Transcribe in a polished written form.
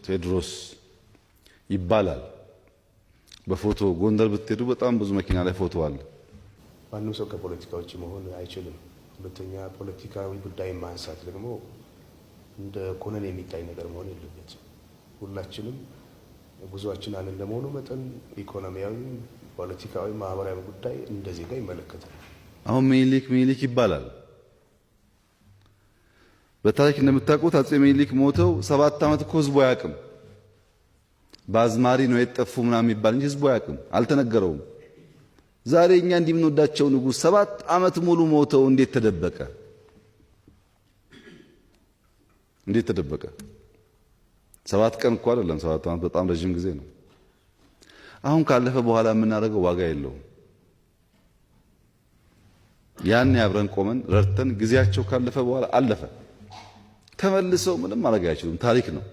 ቴዎድሮስ ይባላል። በፎቶ ጎንደር ብትሄዱ በጣም ብዙ መኪና ላይ ፎቶ አለ። ማንም ሰው ከፖለቲካ ውጭ መሆን አይችልም። ሁለተኛ ፖለቲካዊ ጉዳይ ማንሳት ደግሞ እንደ ኮነን የሚታይ ነገር መሆን የለበትም። ሁላችንም ጉዟችን አንድ እንደመሆኑ መጠን ኢኮኖሚያዊ፣ ፖለቲካዊ፣ ማህበራዊ ጉዳይ እንደ ዜጋ ይመለከታል። አሁን ሚኒሊክ ይባላል። በታሪክ እንደምታውቁት አጼ ሚኒሊክ ሞተው 7 ዓመት እኮ ህዝቡ አያውቅም። በአዝማሪ ነው የጠፉ ምናምን የሚባል እንጂ ህዝቡ አያውቅም፣ አልተነገረውም። ዛሬ እኛ እንዲህ የምንወዳቸው ንጉሥ 7 ዓመት ሙሉ ሞተው እንዴት ተደበቀ? እንዴት ተደበቀ? 7 ቀን እኮ አይደለም፣ 7 ዓመት በጣም ረጅም ጊዜ ነው። አሁን ካለፈ በኋላ የምናደርገው ዋጋ የለውም። ያን አብረን ቆመን ረድተን ጊዜያቸው ካለፈ በኋላ አለፈ። ተመልሰው ምንም ማድረግ አይችሉም። ታሪክ ነው።